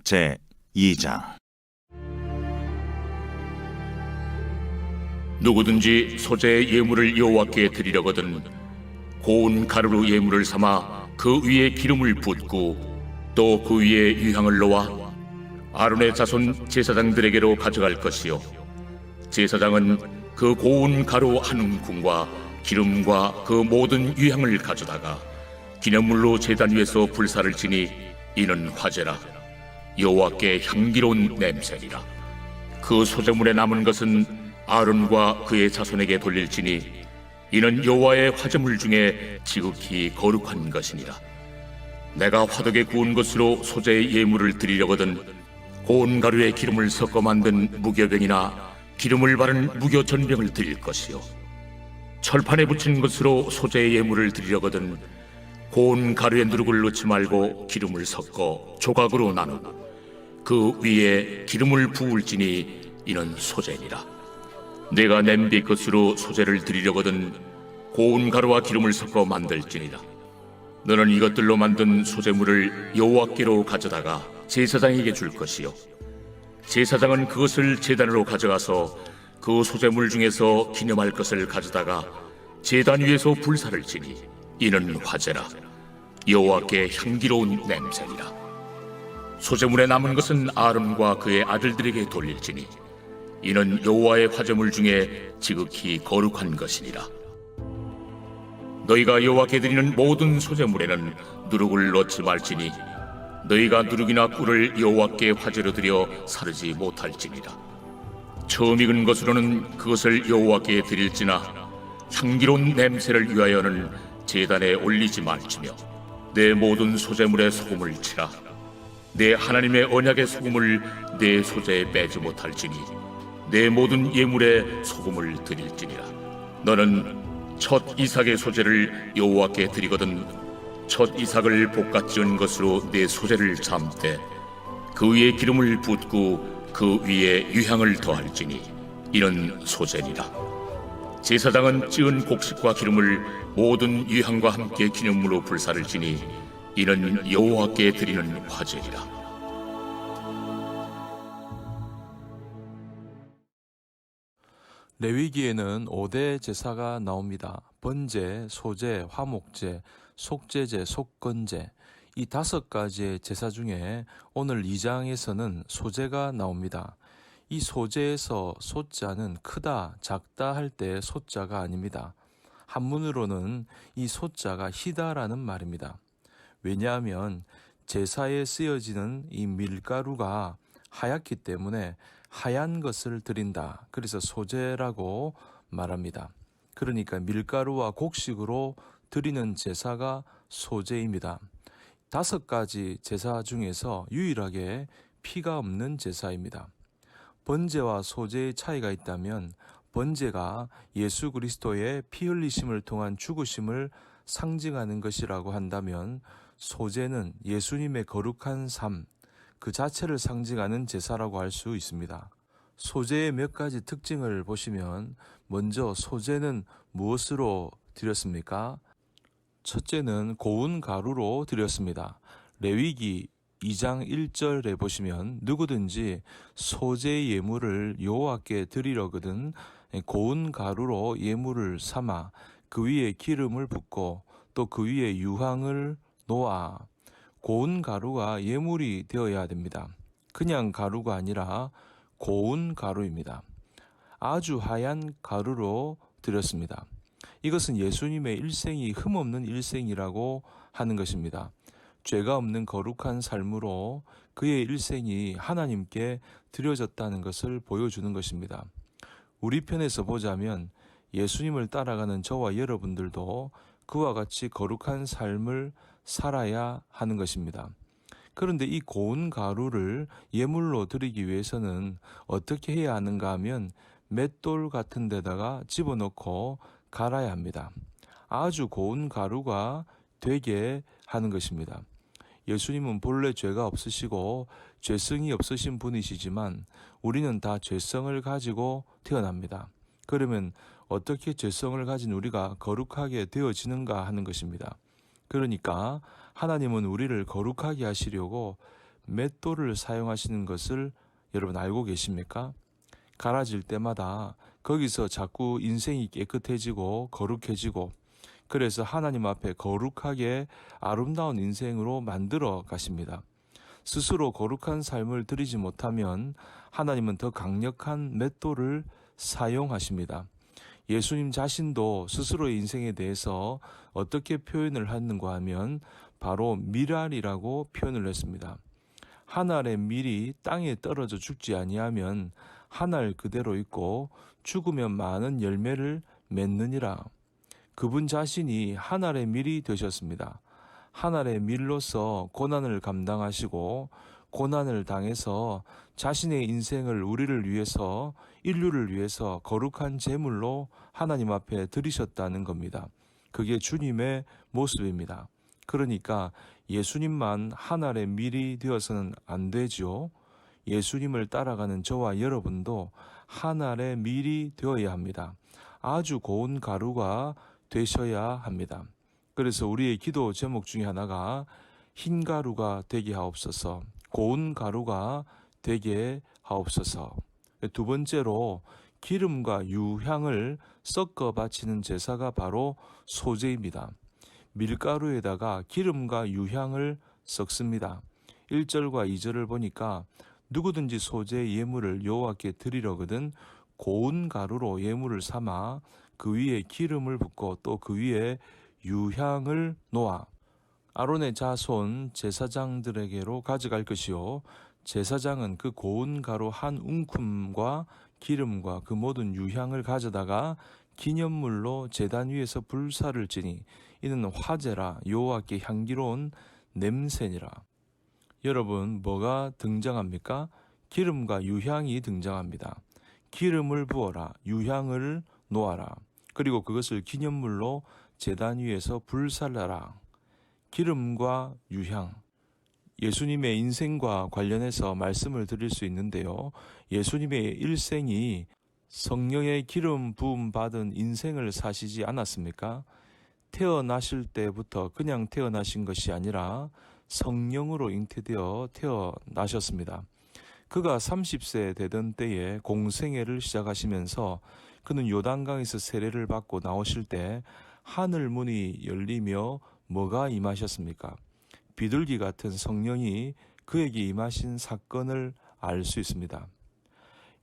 제 2장. 누구든지 소재의 예물을 여호와께 드리려거든 고운 가루로 예물을 삼아 그 위에 기름을 붓고 또 그 위에 유향을 놓아 아론의 자손 제사장들에게로 가져갈 것이요, 제사장은 그 고운 가루 한 움큼과 기름과 그 모든 유향을 가져다가 기념물로 제단 위에서 불사를 지니 이는 화제라. 여호와께 향기로운 냄새니라. 그 소재물에 남은 것은 아론과 그의 자손에게 돌릴지니 이는 여호와의 화제물 중에 지극히 거룩한 것이니라. 내가 화덕에 구운 것으로 소재의 예물을 드리려거든 고운 가루에 기름을 섞어 만든 무교병이나 기름을 바른 무교전병을 드릴 것이요, 철판에 붙인 것으로 소재의 예물을 드리려거든 고운 가루에 누룩을 넣지 말고 기름을 섞어 조각으로 나누고 그 위에 기름을 부을지니 이는 소재니라. 내가 냄비 것으로 소재를 드리려거든 고운 가루와 기름을 섞어 만들지니라. 너는 이것들로 만든 소재물을 여호와께로 가져다가 제사장에게 줄 것이요, 제사장은 그것을 제단으로 가져가서 그 소재물 중에서 기념할 것을 가져다가 제단 위에서 불사를 지니 이는 화제라. 여호와께 향기로운 냄새니라. 소재물에 남은 것은 아론과 그의 아들들에게 돌릴지니 이는 여호와의 화제물 중에 지극히 거룩한 것이니라. 너희가 여호와께 드리는 모든 소재물에는 누룩을 넣지 말지니 너희가 누룩이나 꿀을 여호와께 화제로 드려 사르지 못할지니라. 처음 익은 것으로는 그것을 여호와께 드릴지나 향기로운 냄새를 위하여는 제단에 올리지 말지며 내 모든 소재물에 소금을 치라. 내 하나님의 언약의 소금을 내 소재에 빼지 못할지니 내 모든 예물에 소금을 드릴지니라. 너는 첫 이삭의 소재를 여호와께 드리거든 첫 이삭을 볶아 지은 것으로 내 소재를 삶되 그 위에 기름을 붓고 그 위에 유향을 더할지니 이는 소재니라. 제사장은 찌은 곡식과 기름을 모든 유향과 함께 기념물로 불사를 지니 이는 여호와께 드리는 화제니라. 레위기에는 5대 제사가 나옵니다. 번제, 소제, 화목제, 속제제, 속건제. 이 5가지의 제사 중에 오늘 2장에서는 소제가 나옵니다. 이 소제에서 소자는 크다, 작다 할 때 소자가 아닙니다. 한문으로는 이 소자가 희다라는 말입니다. 왜냐하면 제사에 쓰여지는 이 밀가루가 하얗기 때문에 하얀 것을 드린다. 그래서 소제라고 말합니다. 그러니까 밀가루와 곡식으로 드리는 제사가 소제입니다. 5가지 제사 중에서 유일하게 피가 없는 제사입니다. 번제와 소제의 차이가 있다면 번제가 예수 그리스도의 피 흘리심을 통한 죽으심을 상징하는 것이라고 한다면 소제는 예수님의 거룩한 삶, 그 자체를 상징하는 제사라고 할 수 있습니다. 소제의 몇 가지 특징을 보시면 먼저 소제는 무엇으로 드렸습니까? 첫째는 고운 가루로 드렸습니다. 레위기 2장 1절에 보시면 누구든지 소제 예물을 여호와께 드리려거든 고운 가루로 예물을 삼아 그 위에 기름을 붓고 또 그 위에 유향을 놓아. 고운 가루가 예물이 되어야 됩니다. 그냥 가루가 아니라 고운 가루입니다. 아주 하얀 가루로 드렸습니다. 이것은 예수님의 일생이 흠없는 일생이라고 하는 것입니다. 죄가 없는 거룩한 삶으로 그의 일생이 하나님께 드려졌다는 것을 보여주는 것입니다. 우리 편에서 보자면 예수님을 따라가는 저와 여러분들도 그와 같이 거룩한 삶을 살아야 하는 것입니다. 그런데 이 고운 가루를 예물로 드리기 위해서는 어떻게 해야 하는가 하면 맷돌 같은 데다가 집어넣고 갈아야 합니다. 아주 고운 가루가 되게 하는 것입니다. 예수님은 본래 죄가 없으시고 죄성이 없으신 분이시지만 우리는 다 죄성을 가지고 태어납니다. 그러면 어떻게 죄성을 가진 우리가 거룩하게 되어지는가 하는 것입니다. 그러니까 하나님은 우리를 거룩하게 하시려고 맷돌을 사용하시는 것을 여러분 알고 계십니까? 갈아질 때마다 거기서 자꾸 인생이 깨끗해지고 거룩해지고, 그래서 하나님 앞에 거룩하게 아름다운 인생으로 만들어 가십니다. 스스로 거룩한 삶을 드리지 못하면 하나님은 더 강력한 맷돌을 사용하십니다. 예수님 자신도 스스로의 인생에 대해서 어떻게 표현을 했는가 하면 바로 밀알이라고 표현을 했습니다. 한 알의 밀이 땅에 떨어져 죽지 아니하면 한 알 그대로 있고 죽으면 많은 열매를 맺느니라. 그분 자신이 한 알의 밀이 되셨습니다. 한 알의 밀로서 고난을 감당하시고 고난을 당해서 자신의 인생을 우리를 위해서, 인류를 위해서 거룩한 제물로 하나님 앞에 드리셨다는 겁니다. 그게 주님의 모습입니다. 그러니까 예수님만 한 알의 밀이 되어서는 안 되죠. 예수님을 따라가는 저와 여러분도 한 알의 밀이 되어야 합니다. 아주 고운 가루가 되셔야 합니다. 그래서 우리의 기도 제목 중에 하나가 흰 가루가 되게 하옵소서, 고운 가루가 되게 하옵소서. 두 번째로 기름과 유향을 섞어 바치는 제사가 바로 소제입니다. 밀가루에다가 기름과 유향을 섞습니다. 1절과 2절을 보니까 누구든지 소제 예물을 여호와께 드리려거든 고운 가루로 예물을 삼아 그 위에 기름을 붓고 또 그 위에 유향을 놓아 아론의 자손 제사장들에게로 가져갈 것이요, 제사장은 그 고운 가루 한 웅큼과 기름과 그 모든 유향을 가져다가 기념물로 제단 위에서 불사를 지니 이는 화제라, 여호와께 향기로운 냄새니라. 여러분, 뭐가 등장합니까? 기름과 유향이 등장합니다. 기름을 부어라, 유향을 놓아라, 그리고 그것을 기념물로 제단 위에서 불살라라. 기름과 유향, 예수님의 인생과 관련해서 말씀을 드릴 수 있는데요. 예수님의 일생이 성령의 기름 부음 받은 인생을 사시지 않았습니까? 태어나실 때부터 그냥 태어나신 것이 아니라 성령으로 잉태되어 태어나셨습니다. 그가 30세 되던 때에 공생애를 시작하시면서 그는 요단강에서 세례를 받고 나오실 때 하늘 문이 열리며 뭐가 임하셨습니까? 비둘기 같은 성령이 그에게 임하신 사건을 알 수 있습니다.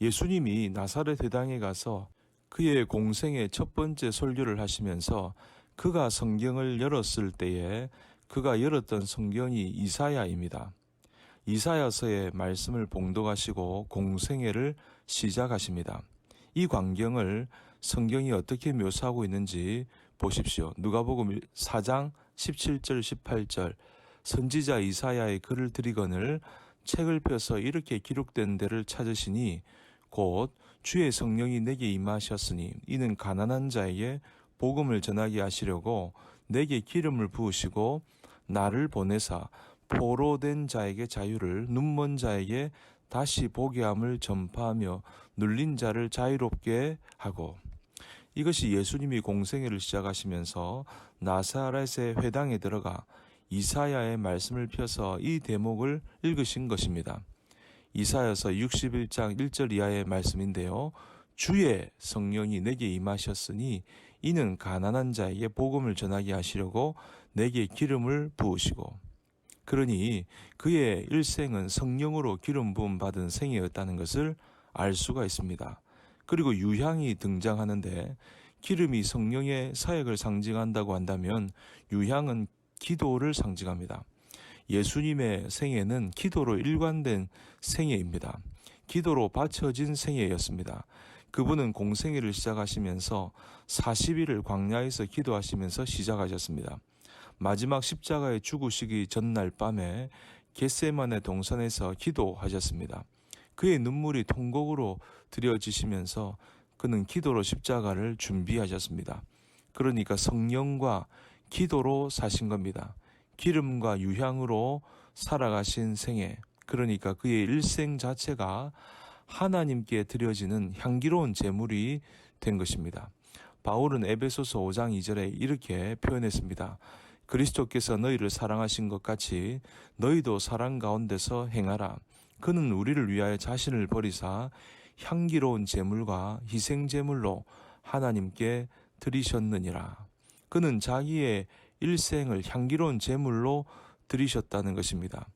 예수님이 나사렛 회당에 가서 그의 공생의 첫 번째 설교를 하시면서 그가 성경을 열었을 때에 그가 열었던 성경이 이사야입니다. 이사야서의 말씀을 봉독하시고 공생애를 시작하십니다. 이 광경을 성경이 어떻게 묘사하고 있는지 보십시오. 누가복음 4장 17절 18절 선지자 이사야의 글을 드리거늘 책을 펴서 이렇게 기록된 데를 찾으시니 곧 주의 성령이 내게 임하셨으니 이는 가난한 자에게 복음을 전하게 하시려고 내게 기름을 부으시고 나를 보내사 포로된 자에게 자유를, 눈먼 자에게 다시 보게 함을 전파하며 눌린 자를 자유롭게 하고. 이것이 예수님이 공생애를 시작하시면서 나사렛의 회당에 들어가 이사야의 말씀을 펴서 이 대목을 읽으신 것입니다. 이사야서 61장 1절 이하의 말씀인데요. 주의 성령이 내게 임하셨으니 이는 가난한 자에게 복음을 전하게 하시려고 내게 기름을 부으시고. 그러니 그의 일생은 성령으로 기름 부음 받은 생애였다는 것을 알 수가 있습니다. 그리고 유향이 등장하는데 기름이 성령의 사역을 상징한다고 한다면 유향은 기도를 상징합니다. 예수님의 생애는 기도로 일관된 생애입니다. 기도로 바쳐진 생애였습니다. 그분은 공생애를 시작하시면서 40일을 광야에서 기도하시면서 시작하셨습니다. 마지막 십자가에 죽으시기 전날 밤에 겟세마네 동산에서 기도하셨습니다. 그의 눈물이 통곡으로 드려지시면서 그는 기도로 십자가를 준비하셨습니다. 그러니까 성령과 기도로 사신 겁니다. 기름과 유향으로 살아가신 생애, 그러니까 그의 일생 자체가 하나님께 드려지는 향기로운 제물이 된 것입니다. 바울은 에베소서 5장 2절에 이렇게 표현했습니다. 그리스도께서 너희를 사랑하신 것 같이 너희도 사랑 가운데서 행하라. 그는 우리를 위하여 자신을 버리사 향기로운 제물과 희생 제물로 하나님께 드리셨느니라. 그는 자기의 일생을 향기로운 제물로 드리셨다는 것입니다.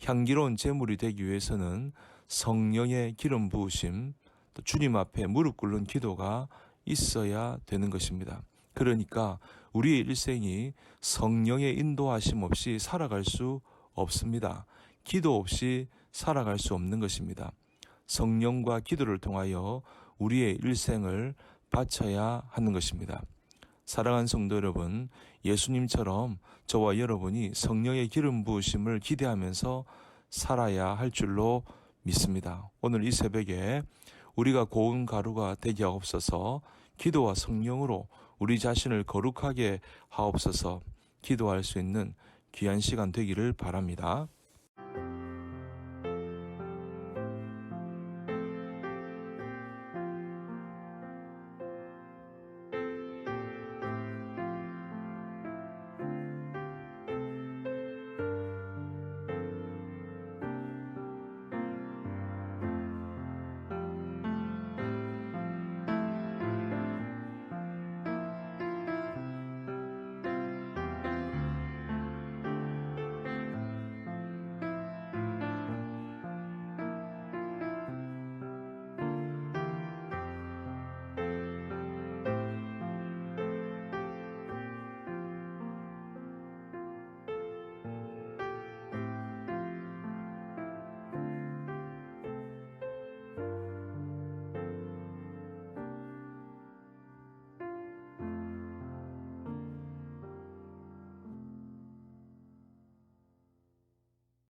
향기로운 제물이 되기 위해서는 성령의 기름 부으심, 또 주님 앞에 무릎 꿇는 기도가 있어야 되는 것입니다. 그러니까 우리의 일생이 성령의 인도하심 없이 살아갈 수 없습니다. 기도 없이 살아갈 수 없는 것입니다. 성령과 기도를 통하여 우리의 일생을 바쳐야 하는 것입니다. 사랑하는 성도 여러분, 예수님처럼 저와 여러분이 성령의 기름 부으심을 기대하면서 살아야 할 줄로 믿습니다. 오늘 이 새벽에 우리가 고운 가루가 되게 하옵소서, 기도와 성령으로 우리 자신을 거룩하게 하옵소서, 기도할 수 있는 귀한 시간 되기를 바랍니다.